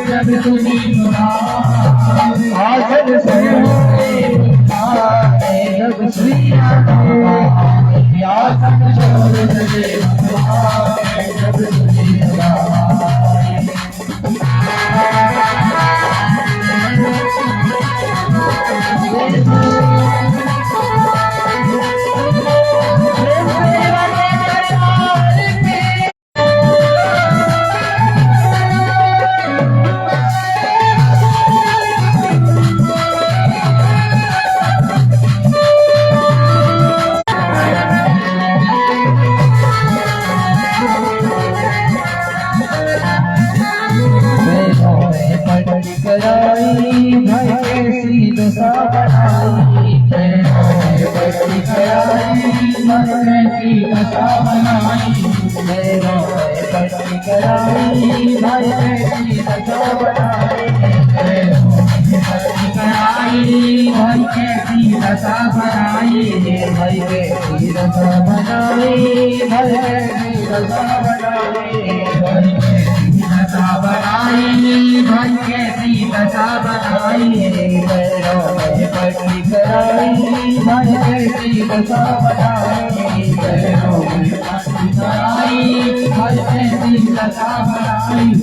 जब सुनी आखिर से जब सुनी छोड़ चले जब सुनी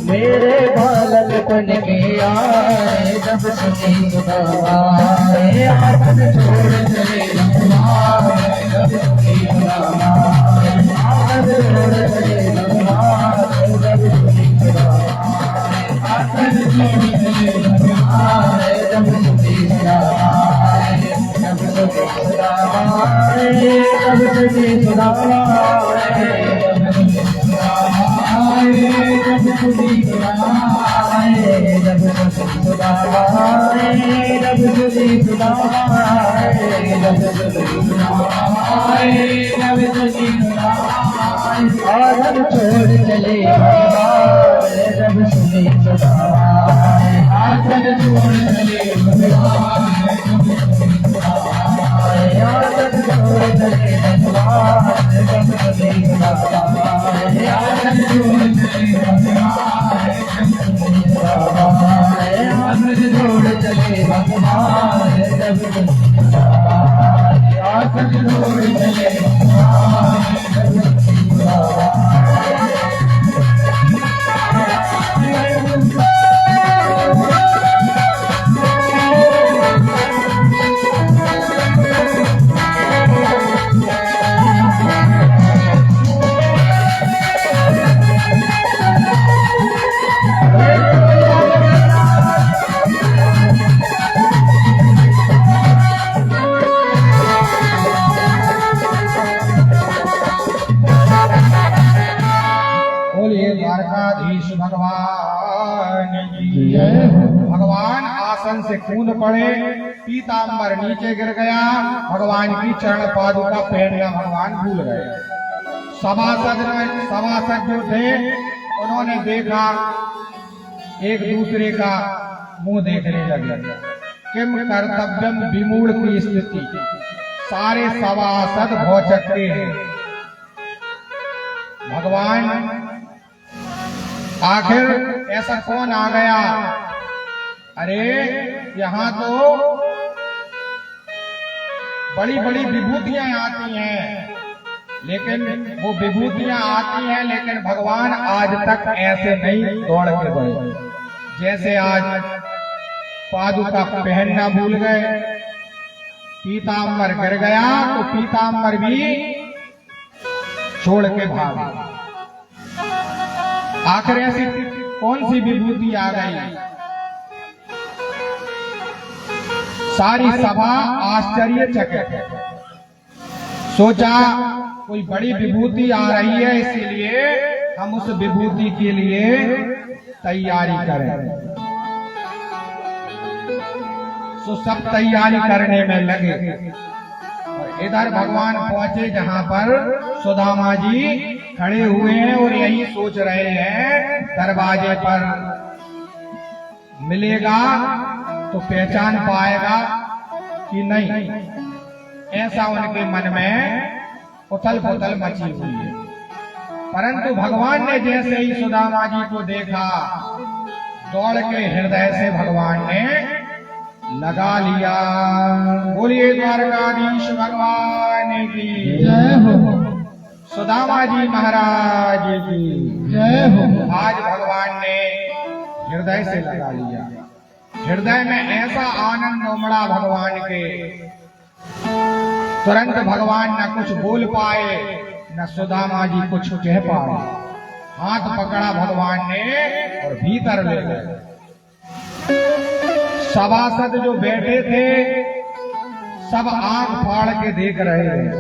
मेरे बालक बन गया जब सुनी सुनाए आखिर छोड़ चले जब सुनी सुनाए आखिर छोड़ चले जब सुनी सुनाए आखिर छोड़ चले जब सुनी सुनाए जब सुनी सुनाए जब सुनी सुनाए जब सुनी सुनाए जब सुनी सुनाए जब सुनी सुनाए जब सुनी सुनाए जब सुनी सुनाए आखिर छोड़ चले जब सुनी सुनाए आखिर छोड़ चले आखिर छोड़ चले जब सुनी सुनाए आखिर छोड़ छोड़ चले भगवान जब आखिर छोड़ चले भगवान आसन से कूद पड़े, पीताम्बर नीचे गिर गया, भगवान की चरण पादुका पहनना भगवान भूल गए। सभासद जो थे उन्होंने देखा, एक दूसरे का मुंह देखने लगे। किम कर्तव्यम विमूढ़ की स्थिति, सारे सभासद भौचक्के हैं। भगवान आखिर ऐसा कौन आ गया? अरे यहाँ तो बड़ी बड़ी विभूतियां आती हैं, लेकिन वो विभूतियां आती हैं लेकिन भगवान आज तक ऐसे नहीं दौड़ के गए जैसे आज पादुका पहनना भूल गए। पीताम्बर गिर गया तो पीताम्बर भी छोड़ के भागे। आखिर ऐसी कौन सी विभूति आ गई? सारी सभा आश्चर्यचकित है। सोचा कोई बड़ी विभूति आ रही है, इसीलिए हम उस विभूति के लिए तैयारी करें। तो सब तैयारी करने में लगे। इधर भगवान पहुंचे जहां पर सुदामा जी खड़े हुए हैं और यही सोच रहे हैं दरवाजे पर मिलेगा तो पहचान पाएगा कि नहीं। ऐसा उनके मन में उथल पुथल मची हुई है। परंतु भगवान ने जैसे ही सुदामा जी को देखा, दौड़ के हृदय से भगवान ने लगा लिया। बोलिए द्वारकाधीश भगवान की जय हो, सुदामा जी महाराज की जय हो। आज भगवान ने हृदय से लगा लिया। हृदय में ऐसा आनंद उमड़ा भगवान के, तुरंत भगवान न कुछ बोल पाए, न सुदामा जी कुछ कह पाए। हाथ पकड़ा भगवान ने और भीतर ले गए। सभासद जो बैठे थे सब आंख फाड़ के देख रहे हैं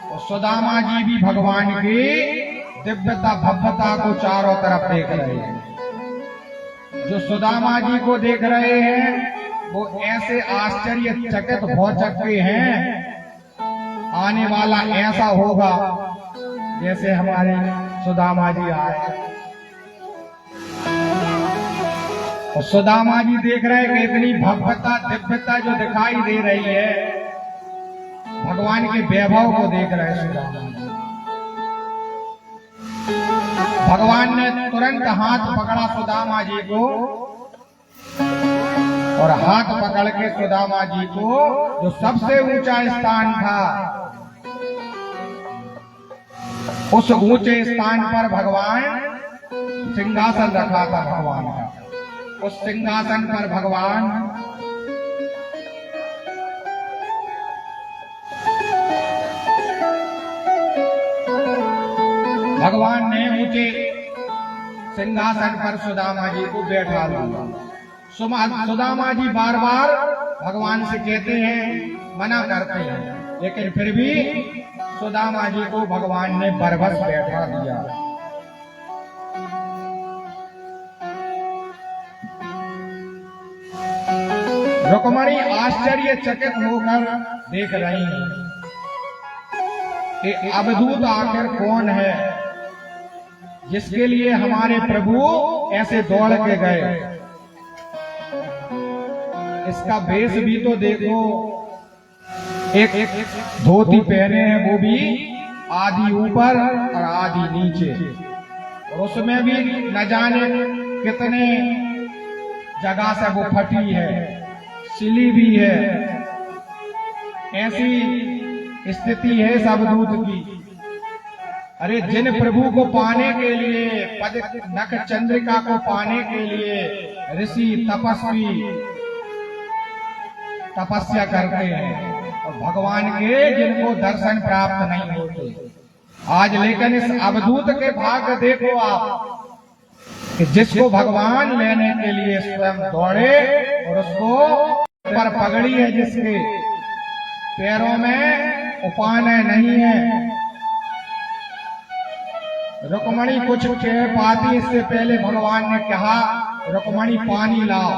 और सुदामा जी भी भगवान की दिव्यता भव्यता को चारों तरफ देख रहे हैं। जो सुदामा जी को देख रहे हैं वो ऐसे आश्चर्यचकित हो चुके हैं, आने वाला ऐसा होगा जैसे हमारे सुदामा जी आए। और सुदामा जी देख रहे हैं कि इतनी भव्यता दिव्यता जो दिखाई दे रही है, भगवान के वैभव को देख रहे हैं सुदामा जी। भगवान ने तुरंत हाथ पकड़ा सुदामा जी को और हाथ पकड़ के सुदामा जी को जो सबसे ऊंचा स्थान था, उस ऊंचे स्थान पर भगवान सिंहासन रखा था भगवान का। उस सिंहासन पर भगवान ने ऊंचे सिंहासन पर सुदामा जी को बैठा दिया। सुदामा जी बार बार भगवान से कहते हैं, मना करते हैं, लेकिन फिर भी सुदामा जी को भगवान ने बरबस बैठा दिया। रुक्मिणी आश्चर्यचकित होकर देख रही हैं कि अवधूत आखिर कौन है जिसके लिए हमारे प्रभु ऐसे दौड़ के गए। इसका वेश भी तो देखो, एक धोती पहने हैं, वो भी आधी ऊपर और आधी नीचे, और उसमें भी न जाने कितने जगह से वो फटी है, सिली भी है। ऐसी स्थिति है इस अवधूत की। अरे जिन प्रभु को पाने के लिए, पद नख चंद्रिका को पाने के लिए ऋषि तपस्वी तपस्या करते हैं और भगवान के जिनको दर्शन प्राप्त नहीं होते, आज लेकिन इस अवधूत के भाग्य देखो आप कि जिसको भगवान लेने के लिए स्वयं दौड़े, और उसको पर पगड़ी है, जिसके पैरों में उपाने नहीं है। रुक्मिणी कुछ कह पाती इससे पहले भगवान ने कहा, रुक्मिणी पानी लाओ।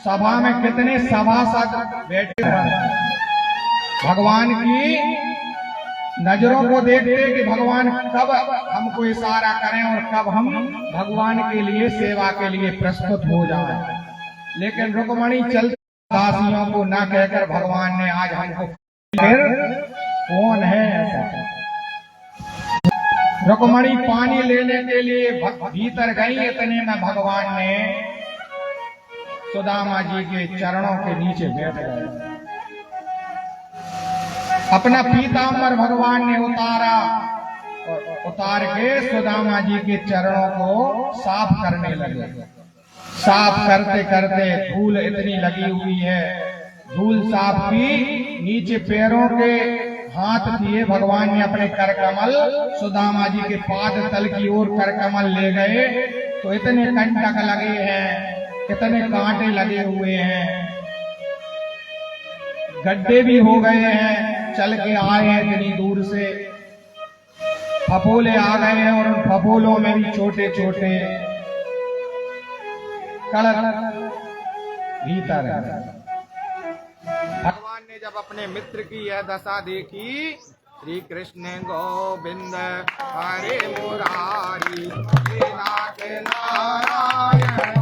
सभा में कितने सभासद बैठे हैं, भगवान की नजरों को देखते कि भगवान कब हमको इशारा करें और कब हम भगवान के लिए सेवा के लिए प्रस्तुत हो जाएं। लेकिन रुक्मिणी चलती दासियों को न कहकर भगवान ने आज हमको, फिर कौन है ऐसा। रुक्मिणी पानी लेने के लिए भीतर गई, इतने में भगवान ने सुदामा जी के चरणों के नीचे बैठ गए। अपना पीताम्बर भगवान ने उतारा और उतार के सुदामा जी के चरणों को साफ करने लगे। साफ करते करते धूल इतनी लगी हुई है, धूल साफ की, नीचे पैरों के हाथ दिए भगवान ने अपने करकमल सुदामा जी के पाद तल की ओर करकमल ले गए, तो इतने कंटक लगे हैं, इतने कांटे लगे हुए हैं, गड्ढे भी हो गए हैं। चल के आए हैं इतनी दूर से, फफोले आ गए हैं और उन फफोलों में भी छोटे छोटे कड़क भीतर है। भगवान ने जब अपने मित्र की यह दशा देखी, श्री कृष्ण गोविंद हरे मुरारी, हे नाथ नारायण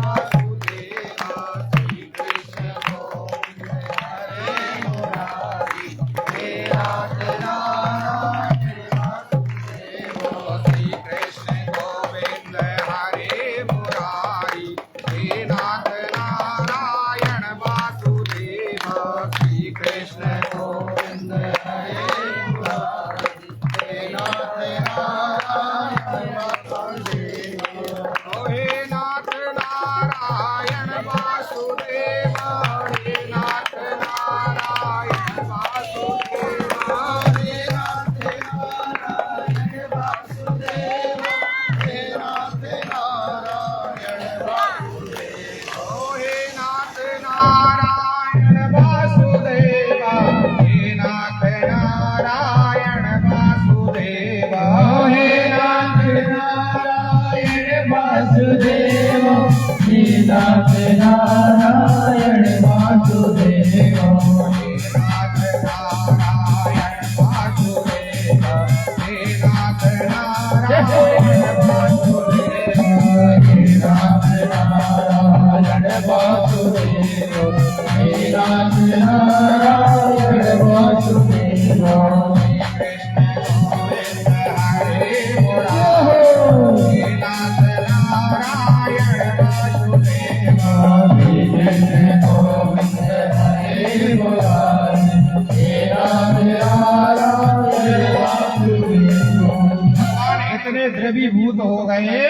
विभूत हो गए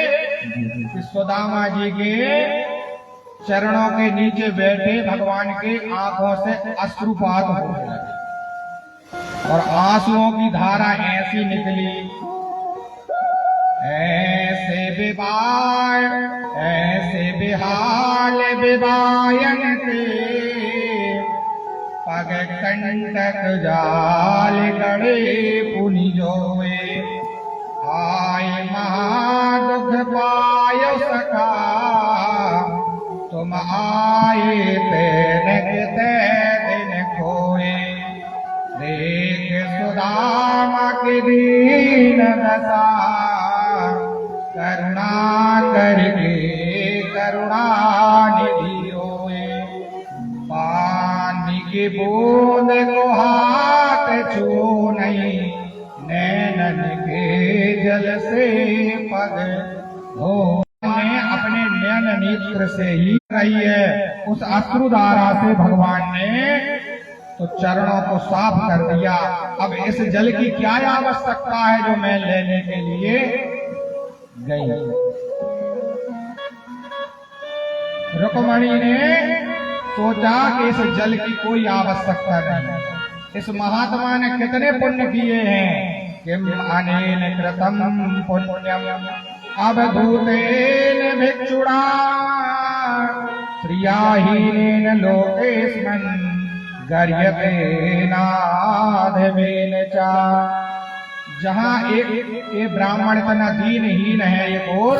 कि सुदामा जी के चरणों के नीचे बैठे भगवान के आंखों से अश्रुपात होने लगे और आंसुओं की धारा ऐसी निकली, ऐसे बेबाय ऐसे बेहाल बेबायन के पग कंटक जाल गड़े पुनि जोए, आय महादुख पायो सखा तुम आए तेन दिन खोए, देख सुदामा की दीन दशा करुणा करके करुणा निधि होए, पानी की बूंद को हाथ छू नहीं, नैनन के जल से पग धो, अपने नैन नेत्र से ही रही है उस अश्रुधारा से भगवान ने तो चरणों को साफ कर दिया। अब इस जल की क्या आवश्यकता है जो मैं लेने के लिए गई। रुक्मणी ने सोचा कि इस जल की कोई आवश्यकता नहीं, इस महात्मा ने कितने पुण्य किए हैं, किम अनेन कृतम पुण्यम अवधूतेन भिक्षुणा प्रियाहीनेन लोकेस्मिन् गर्यते नाधवेन चा। जहां एक ब्राह्मण इतना दीनहीन है एक और,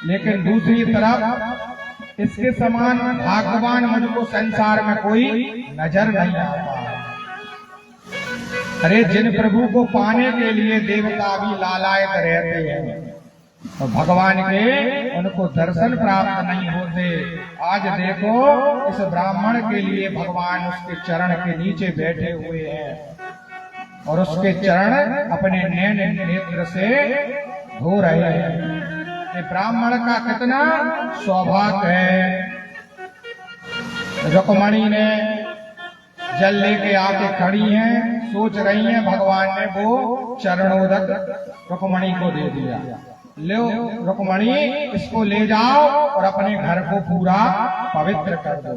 लेकिन दूसरी तरफ इसके समान भाग्यवान मुझको संसार में कोई नजर नहीं आता। अरे जिन प्रभु को पाने के लिए देवता भी लालायत रहते हैं तो भगवान के उनको दर्शन प्राप्त नहीं होते। आज देखो इस ब्राह्मण के लिए भगवान उसके चरण के नीचे बैठे हुए हैं और उसके चरण अपने नैन नेत्र से धो रहे हैं। ये ब्राह्मण का कितना सौभाग्य है। रुक्मणी ने जल लेके आके खड़ी हैं, सोच रही हैं, भगवान ने वो चरणोदक रुक्मणी को दे दिया। लो रुक्मणी इसको ले जाओ और अपने घर को पूरा पवित्र कर दो।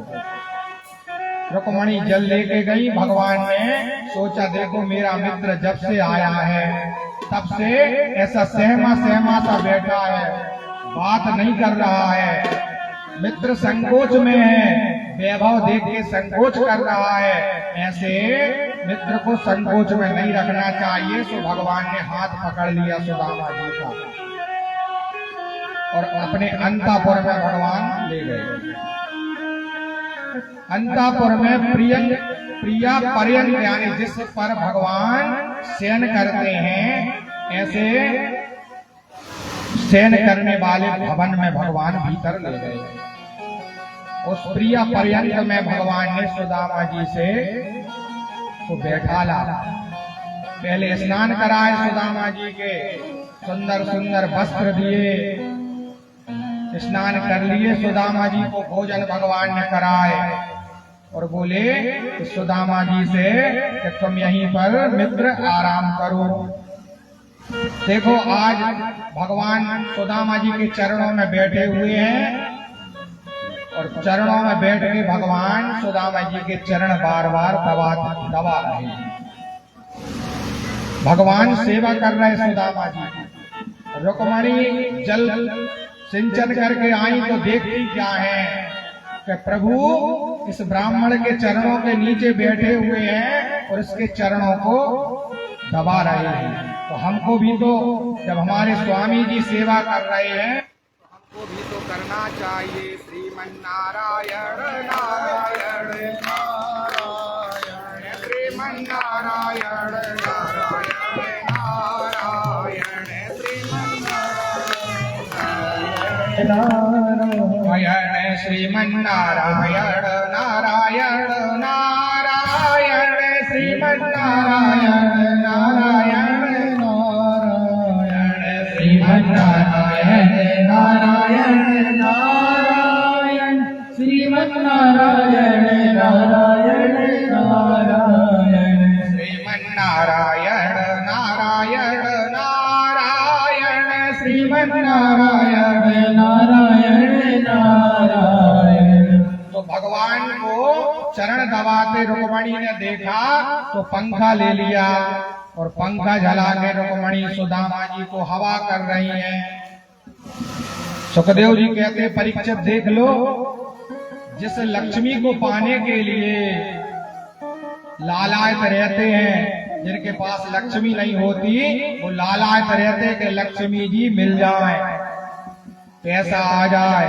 रुक्मणी जल लेके गई। भगवान ने सोचा देखो मेरा मित्र जब से आया है तब से ऐसा सहमा सा बैठा है, बात नहीं कर रहा है, मित्र संकोच में है, वैभव देख के संकोच कर रहा है, ऐसे मित्र को संकोच में नहीं रखना चाहिए। सो भगवान ने हाथ पकड़ लिया सुदामा जी का और अपने अंतापुर में भगवान ले गए। अंतापुर में प्रिया पर्यंत यानी जिस पर भगवान शयन करते हैं ऐसे शयन करने वाले भवन में भगवान भीतर ले गए। उस प्रिया पर्यंत में भगवान ने सुदामा जी से को बैठा ला। पहले स्नान कराए सुदामा जी के, सुंदर सुंदर वस्त्र दिए, स्नान कर लिए। सुदामा जी को भोजन भगवान ने कराए और बोले कि सुदामा जी से कि तुम यहीं पर मित्र आराम करो। देखो आज भगवान सुदामा जी के चरणों में बैठे हुए हैं और चरणों में बैठ के भगवान सुदामा जी के चरण बार बार दबा रहे हैं। भगवान सेवा कर रहे सुदामा जी। रुक्मणी जल सिंचन करके आई तो देखती क्या है कि प्रभु इस ब्राह्मण के चरणों के नीचे बैठे हुए हैं और इसके चरणों को दबा रहे हैं। तो हमको भी तो जब हमारे स्वामी जी सेवा कर रहे हैं हमको भी तो करना चाहिए। श्रीमन्नारायण नारायण नारायण श्रीमन्नारायण नारायण नारायण श्रीमन्नारायण श्रीमन्नारायण नारायण नारायण श्रीमन्नारायण नारायण नारायण श्रीमन्नारायण नारायण नारायण श्रीमन्नारायण नारायण नारायण श्रीमन्नारायण नारायण नारायण श्रीमन नारायण नारायण नारायण। तो भगवान को चरण दबाते रुक्मणी ने देखा तो पंखा ले लिया और पंखा जला के रुक्मणी सुदामा जी को हवा कर रही हैं। सुखदेव जी कहते परीक्षित देख लो, जिस लक्ष्मी को पाने के लिए लालायत रहते हैं, जिनके पास लक्ष्मी नहीं होती वो लालायत रहते कि लक्ष्मी जी मिल जाए, पैसा आ जाए,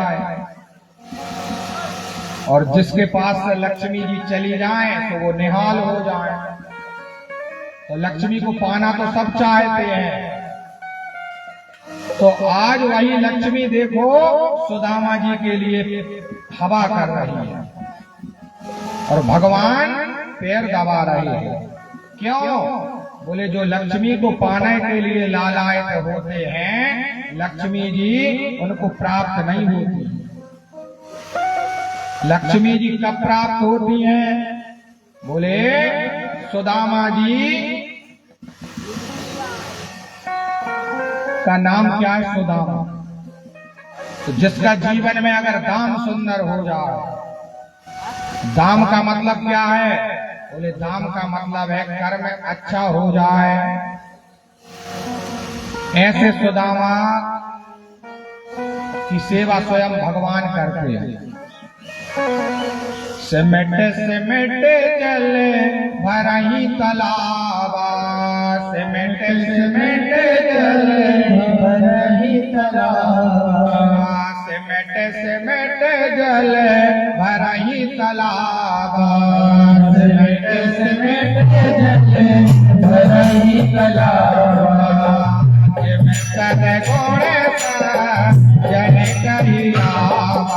और जिसके पास लक्ष्मी जी चली जाए तो वो निहाल हो जाए। तो लक्ष्मी को पाना तो सब चाहते हैं। तो आज वही लक्ष्मी देखो सुदामा जी के लिए हवा कर रही है और भगवान पैर दबा रहे हैं। क्यों? बोले जो लक्ष्मी को पाने के लिए लालायत होते हैं, लक्ष्मी जी उनको प्राप्त नहीं होती। लक्ष्मी जी कब प्राप्त होती हैं? बोले सुदामा जी का नाम क्या है? सुदामा। तो जिसका जीवन में अगर दाम सुंदर हो जाए, दाम का मतलब क्या है? बोले दाम का मतलब है कर्म अच्छा हो जाए। ऐसे सुदामा की सेवा स्वयं भगवान करते हैं। सिमट सिमट चले भरही तलावा, सिमट सिमट चले भरही तलावा, सिमट सिमट जले भरही तलावा, सिमट सिमट जले भरही तलावा। सद घोड़े जन करी आवा,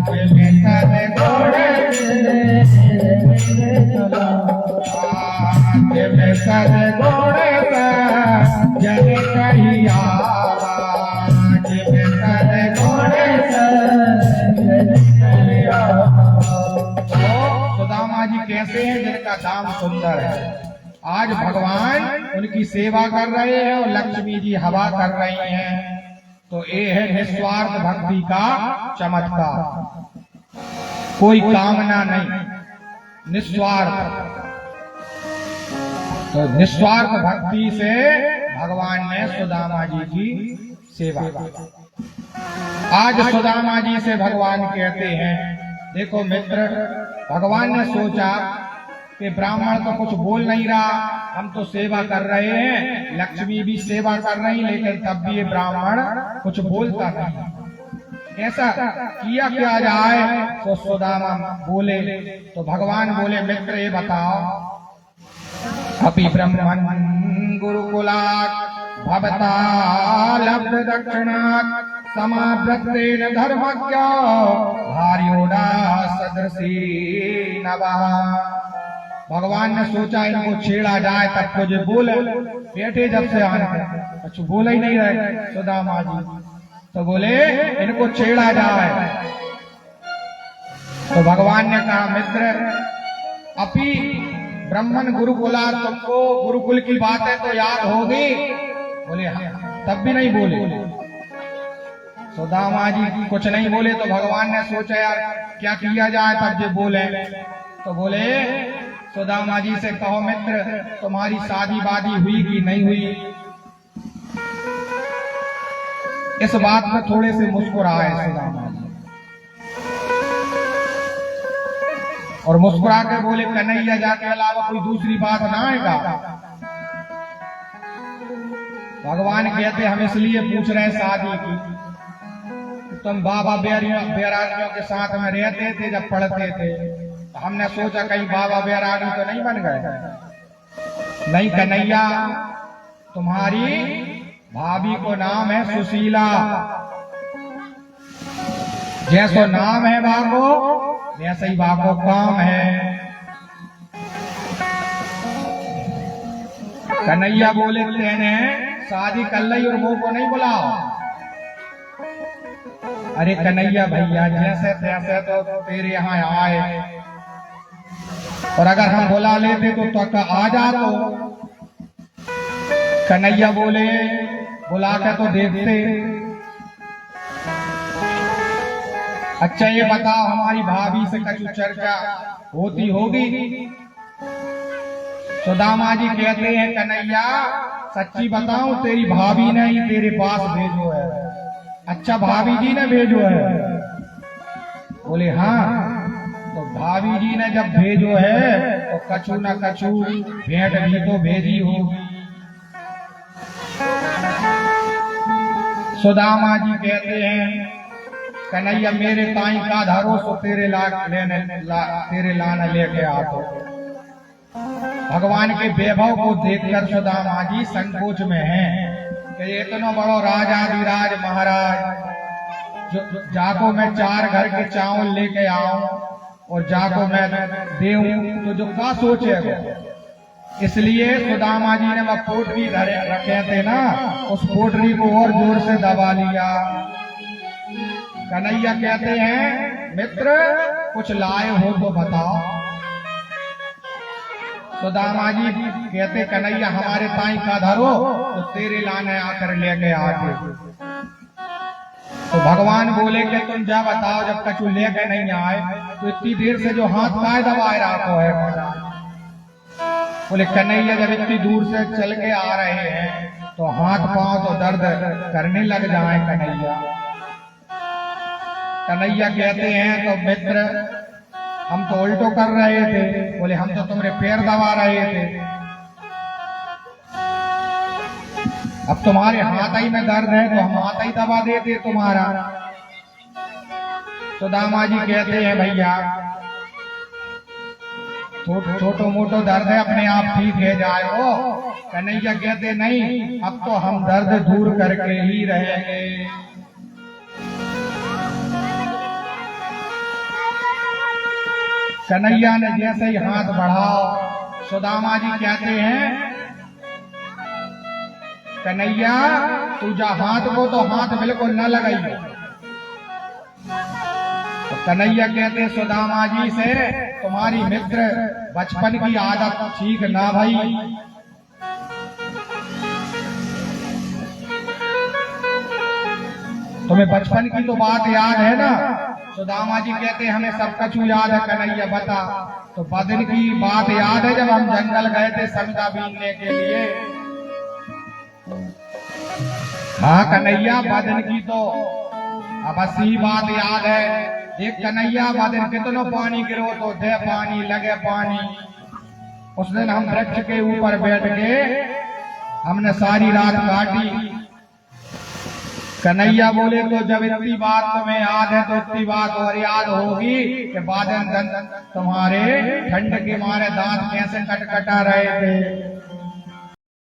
सद घोड़े सद घोड़े जन करी आवा, सद घोड़े सुदामा जी कैसे हैं? जिनका दाम सुंदर है। आज भगवान उनकी सेवा कर रहे हैं और लक्ष्मी जी हवा कर रही हैं। तो ये है निस्वार्थ भक्ति का चमत्कार। कोई कामना नहीं, निस्वार्थ। तो निस्वार्थ भक्ति से भगवान ने सुदामा जी की सेवा की। आज सुदामा जी से भगवान कहते हैं, देखो मित्र, भगवान ने सोचा कि ब्राह्मण तो कुछ बोल नहीं रहा, हम तो सेवा कर रहे हैं, लक्ष्मी भी सेवा कर रही, लेकिन तब भी ये ब्राह्मण कुछ बोलता नहीं। ऐसा किया क्या जाए? तो सुदामा बोले। तो भगवान बोले, मित्र ये बताओ, अपि ब्रह्मन् गुरुकुलात् भवता लब्ध दक्षिणात् समावृत्तेन धर्मज्ञ भार्योडा सदृशी नवः। भगवान ने सोचा इनको छेड़ा जाए तब कुछ बोले। बैठे जब से आने कुछ बोला ही नहीं रहे सुदामा जी, तो बोले इनको छेड़ा जाए। तो भगवान ने कहा, मित्र अपि ब्राह्मण गुरुकुला, तुमको गुरुकुल की बातें तो याद होगी? बोले हाँ। तब भी नहीं बोले सुदामा जी, कुछ नहीं बोले। तो भगवान ने सोचा यार क्या किया जाए तब जो बोले। तो बोले सुदामा जी से, कहो मित्र तुम्हारी शादी वादी हुई कि नहीं हुई? इस बात में थोड़े से मुस्कुराए सुदामा जी और मुस्कुरा के बोले, कन्हैया जाके अलावा कोई दूसरी बात ना आएगा? भगवान कहते हम इसलिए पूछ रहे हैं शादी की, तुम बाबा बैरागियों के साथ में रहते थे जब पढ़ते थे, तो हमने सोचा कहीं बाबा बैरागी तो नहीं बन गए। नहीं कन्हैया, तुम्हारी भाभी को नाम है सुशीला, जैसो नाम है बाबो वैसे ही बाबो काम है। कन्हैया बोले, तेने शादी कर ली और वो को नहीं बुलाओ? अरे कन्हैया भैया, जैसे तैसे तो तेरे यहाँ आए, और अगर हम बुला लेते तो आ जा। तो कन्हैया बोले, बुला के तो देखते। अच्छा ये बताओ, हमारी भाभी से कछु चर्चा होती होगी? सुदामा जी कहते हैं, कन्हैया सच्ची बताऊं, तेरी भाभी ने ही तेरे पास भेजो है। अच्छा भाभी जी ने भेजो है? बोले हाँ। तो भाभी जी ने जब भेजो है तो कछु न कछु भेंट भी तो भेजी होगी। सुदामा जी कहते हैं, कन्हैया मेरे ताई का धरो सो तेरे लाना लेके आतो। भगवान के वैभव को देखकर सुदामा जी संकोच में हैं कि इतना बड़ो राजाधिराज महाराज जाको मैं 4 घर के चावल लेके आऊं और जाको मैं देऊं तो जो का सोचेगा। इसलिए सुदामा जी ने वह पोटली रखे थे ना, उस पोटली को और जोर से दबा लिया। कन्हैया कहते हैं, मित्र कुछ लाए हो तो बताओ। सुदामा जी कहते, कन्हैया हमारे ताई का धरो तो तेरे लाने आकर लेके आते। तो भगवान बोले कि तुम जा बताओ, जब कछु लेके नहीं आए तो इतनी देर से जो हाथ पाए दबाए रखो है। बोले कन्हैया जब इतनी दूर से चल के आ रहे हैं तो हाथ पांव तो दर्द करने लग जाए कन्हैया। कन्हैया कहते हैं, तो मित्र हम तो उल्टो कर रहे थे। बोले हम तो तुम्हारे पैर दबा रहे थे, अब तुम्हारे हाथ ही में दर्द है तो हम हाथ ही दबा देते तुम्हारा। सुदामा जी कहते हैं, भैया छोटो मोटो दर्द है, अपने आप ठीक है जाएगो। कन्हैया कहते नहीं, अब तो हम दर्द दूर करके ही रहेंगे। कन्हैया ने जैसे ही हाथ बढ़ाओ, सुदामा जी कहते हैं, कन्हैया तू जा हाथ को तो हाथ बिल्कुल न लगाइए। तो कन्हैया कहते सुदामा जी से, तुम्हारी मित्र बचपन की आदत ठीक ना भाई। तुम्हें बचपन की तो बात याद है ना? सुदामा जी कहते हमें सब कुछ याद है। कन्हैया बता। तो बदन की बात याद है जब हम जंगल गए थे समिधा बीनने के लिए? हाँ कन्हैया, बदन की तो अब असली बात याद है। देख कन्हैया, बदन कितनो पानी गिरो तो दे पानी लगे पानी। उस दिन हम वृक्ष के ऊपर बैठ के हमने सारी रात काटी। कन्हैया बोले, तो जब इतनी बात तुम्हें याद है तो इतनी बात और याद होगी कि बादल तुम्हारे ठंड के मारे दांत कैसे कटकटा रहे थे।